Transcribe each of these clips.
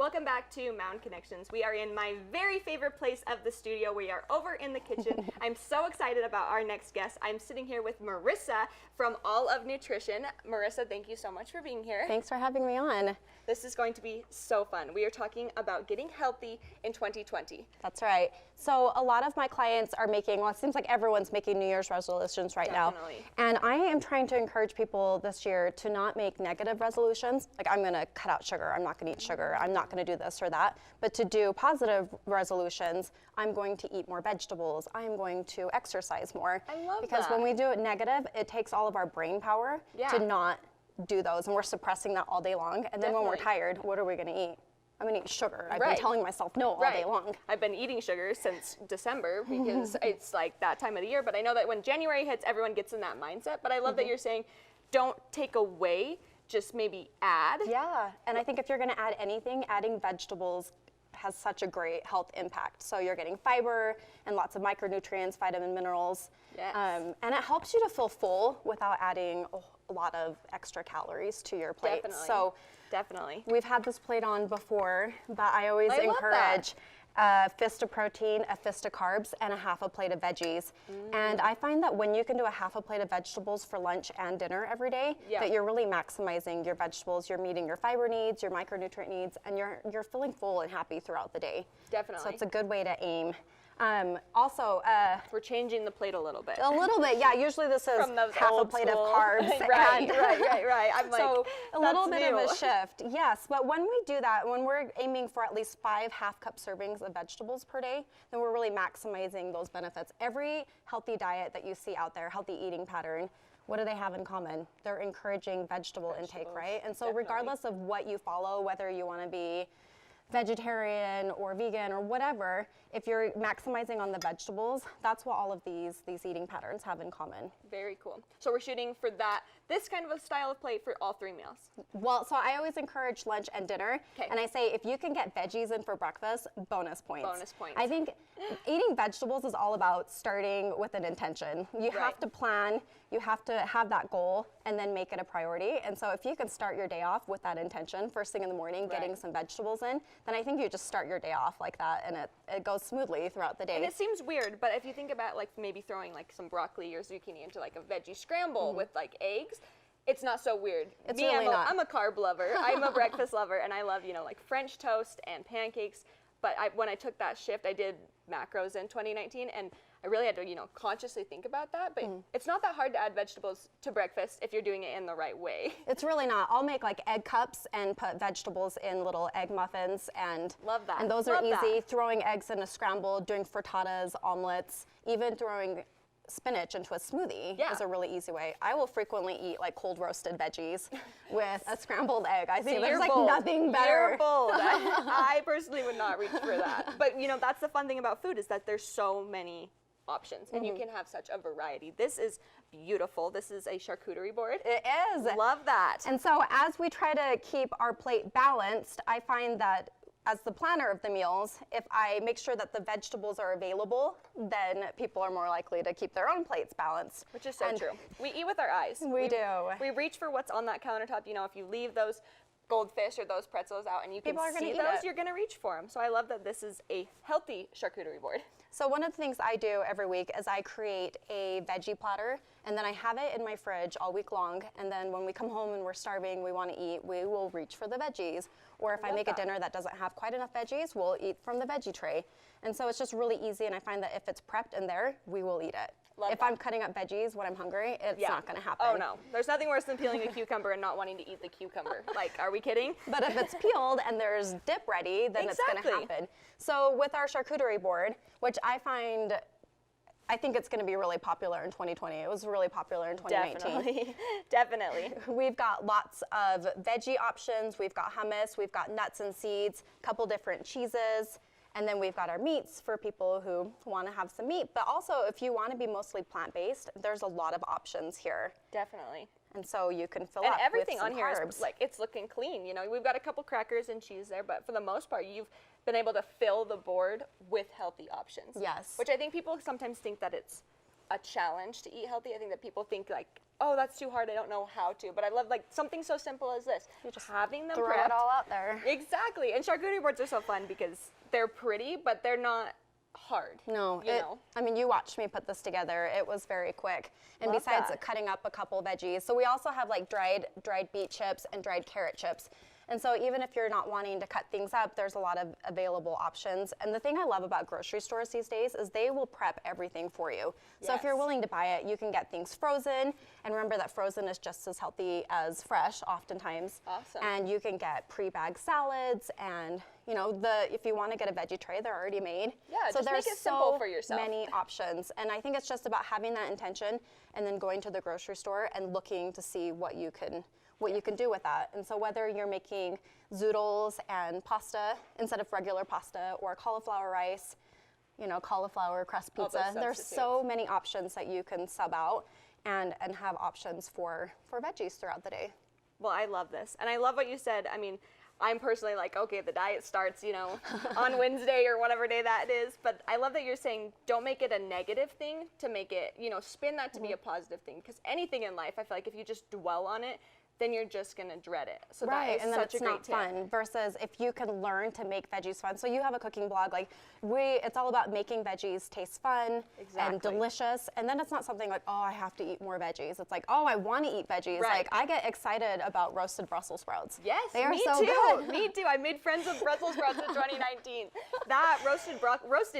welcome back to Mountain Connections. We are in my very favorite place of the studio. We are over in the kitchen. I'm so excited about our next guest. I'm sitting here with Marysa from All of Nutrition. Marysa, thank you so much for being here. Thanks for having me on. This is going to be so fun. We are talking about getting healthy in 2020. That's right. So a lot of my clients are making, well, it seems like everyone's making New Year's resolutions right Definitely. now. And I am trying to encourage people this year to not make negative resolutions. Like, I'm going to cut out sugar. I'm not going to eat sugar. I'm not going to do this or that. But to do positive resolutions, I'm going to eat more vegetables. I'm going to exercise more. I love because that. when we do it negative, it takes all of our brain power to not do those, and we're suppressing that all day long. And then when we're tired, what are we going to eat? I'm going to eat sugar. I've been telling myself no all day long. I've been eating sugar since December because it's like that time of the year. But I know that when January hits, everyone gets in that mindset. But I love that you're saying don't take away, just maybe add. Yeah, and I think if you're going to add anything, adding vegetables has such a great health impact. So you're getting fiber and lots of micronutrients, vitamin, minerals. Yes. And it helps you to feel full without adding a lot of extra calories to your plate. Definitely. So definitely. We've had this plate on before, but I always encourage a fist of protein, a fist of carbs, and a half a plate of veggies. And I find that when you can do a half a plate of vegetables for lunch and dinner every day, that you're really maximizing your vegetables, you're meeting your fiber needs, your micronutrient needs, and you're feeling full and happy throughout the day. Definitely. So it's a good way to aim. Also, we're changing the plate a little bit. A little bit, yeah. Usually this is half a plate of carbs. right. I'm like, so a little bit new. of a shift, yes. But when we do that, when we're aiming for at least 5 half-cup servings of vegetables per day, then we're really maximizing those benefits. Every healthy diet that you see out there, healthy eating pattern, what do they have in common? They're encouraging vegetable intake, right? And so regardless of what you follow, whether you want to be vegetarian or vegan or whatever, if you're maximizing on the vegetables, that's what all of these eating patterns have in common. Very cool. So we're shooting for this kind of a style of plate for all 3 meals. Well, so I always encourage lunch and dinner. And I say if you can get veggies in for breakfast, bonus points. Bonus points. I think eating vegetables is all about starting with an intention. You have to plan, you have to have that goal, and then make it a priority. And so if you can start your day off with that intention, first thing in the morning, getting some vegetables in, then I think you just start your day off like that, and it goes smoothly throughout the day. And it seems weird, but if you think about like maybe throwing like some broccoli or zucchini into like a veggie scramble with like eggs, it's not so weird. It's really not. I'm a carb lover. I'm a breakfast lover, and I love, like French toast and pancakes. But when I took that shift, I did macros in 2019, and I really had to, consciously think about that. But it's not that hard to add vegetables to breakfast if you're doing it in the right way. It's really not. I'll make like egg cups and put vegetables in little egg muffins, and love that. And those are easy. Throwing eggs in a scramble, doing frittatas, omelets, even throwing spinach into a smoothie is a really easy way. I will frequently eat like cold roasted veggies with a scrambled egg. I think there's like nothing better. You're bold. I personally would not reach for that. But that's the fun thing about food, is that there's so many options, and you can have such a variety. This is beautiful. This is a charcuterie board. It is. Love that. And so as we try to keep our plate balanced, I find that as the planner of the meals, if I make sure that the vegetables are available, then people are more likely to keep their own plates balanced. Which is so true. We eat with our eyes. We do. We reach for what's on that countertop. If you leave those goldfish or those pretzels out and you can see those, you're going to reach for them. So I love that this is a healthy charcuterie board. So one of the things I do every week is I create a veggie platter, and then I have it in my fridge all week long, and then when we come home and we're starving, we want to eat, we will reach for the veggies. Or if I make a dinner that doesn't have quite enough veggies, we'll eat from the veggie tray. And so it's just really easy, and I find that if it's prepped in there, we will eat it. If I'm cutting up veggies when I'm hungry, it's not going to happen. Oh no, there's nothing worse than peeling a cucumber and not wanting to eat the cucumber. Like, are we kidding? But if it's peeled and there's dip ready, then it's going to happen. So with our charcuterie board, which I think it's going to be really popular in 2020. It was really popular in 2019. Definitely. We've got lots of veggie options. We've got hummus. We've got nuts and seeds, a couple different cheeses. And then we've got our meats for people who want to have some meat. But also, if you want to be mostly plant-based, there's a lot of options here. Definitely. And so you can fill and up everything with some on here carbs. is like, it's looking clean. We've got a couple crackers and cheese there, but for the most part, you've been able to fill the board with healthy options. Yes. Which I think people sometimes think that it's a challenge to eat healthy. I think that people think like, oh, that's too hard, I don't know how to. But I love like something so simple as this. You just having them throw prepped. it all out there. Exactly. And charcuterie boards are so fun because they're pretty, but they're not hard. No, you know? I mean, you watched me put this together. It was very quick. And Love besides that. cutting up a couple veggies, so we also have like dried beet chips and dried carrot chips. And so even if you're not wanting to cut things up, there's a lot of available options. And the thing I love about grocery stores these days is they will prep everything for you. So if you're Yes. willing to buy it, you can get things frozen. And remember that frozen is just as healthy as fresh oftentimes. Awesome. And you can get pre-bagged salads and, you know, if you want to get a veggie tray, they're already made. Yeah, so just make there's it simple so for yourself. many options. And I think it's just about having that intention and then going to the grocery store and looking to see what you can do with that. And so whether you're making zoodles and pasta instead of regular pasta, or cauliflower rice, you know, cauliflower crust All those pizza, there's substitutes. so many options that you can sub out and have options for veggies throughout the day. Well, I love this. And I love what you said. I mean, I'm personally like, okay, the diet starts, you know, on Wednesday or whatever day that is. But I love that you're saying don't make it a negative thing, to make it, you know, spin that to be a positive thing. Because anything in life, I feel like if you just dwell on it, then you're just gonna dread it. So Right, that is and then such it's a great not tip. fun. Versus if you can learn to make veggies fun. So you have a cooking blog, like it's all about making veggies taste fun Exactly. and delicious. And then it's not something like, oh, I have to eat more veggies. It's like, oh, I want to eat veggies. Right. Like I get excited about roasted Brussels sprouts. Yes, they are me so too. good. Me too. I made friends with Brussels sprouts in 2019. That roasted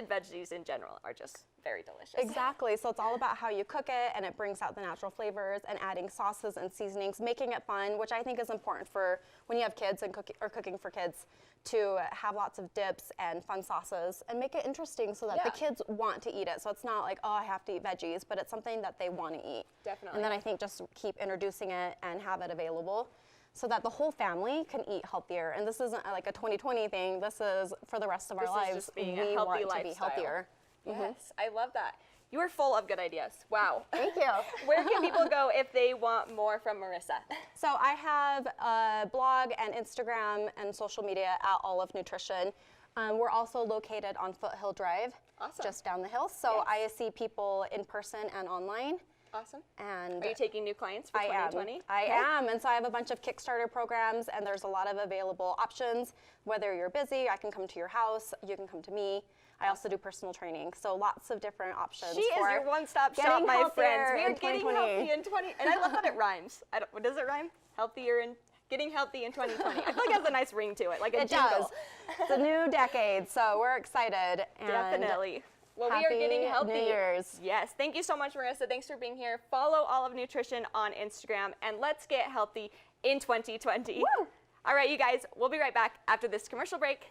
veggies in general are just very delicious. Exactly. So it's all about how you cook it, and it brings out the natural flavors, and adding sauces and seasonings, making it fun, which I think is important for when you have kids and cooking for kids, to have lots of dips and fun sauces and make it interesting so that the Yeah. kids want to eat it. So it's not like, oh, I have to eat veggies, but it's something that they want to eat. Definitely. And then I think just keep introducing it and have it available so that the whole family can eat healthier. And this isn't like a 2020 thing. This is for the rest of our This is lives. just being we a healthy want to be lifestyle. healthier. Yes, I love that. You are full of good ideas. Wow. Thank you. Where can people go if they want more from Marysa? So I have a blog and Instagram and social media at Olive Nutrition. We're also located on Foothill Drive, Awesome. just down the hill. So Yes. I see people in person and online. Awesome. And Are you taking new clients for I 2020? am, and so I have a bunch of Kickstarter programs, and there's a lot of available options. Whether you're busy, I can come to your house, you can come to me. I also do personal training, so lots of different options. She is for your one-stop shop, getting my healthier friends. We are in getting 2020. healthy in 20, and I love that it rhymes. Does it rhyme? Healthier and getting healthy in 2020. I feel like it has a nice ring to it, like a It jingle. does. It's a new decade, so we're excited. And Definitely. Well, we are Happy getting healthy. New Year's. Yes. Thank you so much, Marysa. Thanks for being here. Follow Olive Nutrition on Instagram, and let's get healthy in 2020. Woo! All right, you guys, we'll be right back after this commercial break.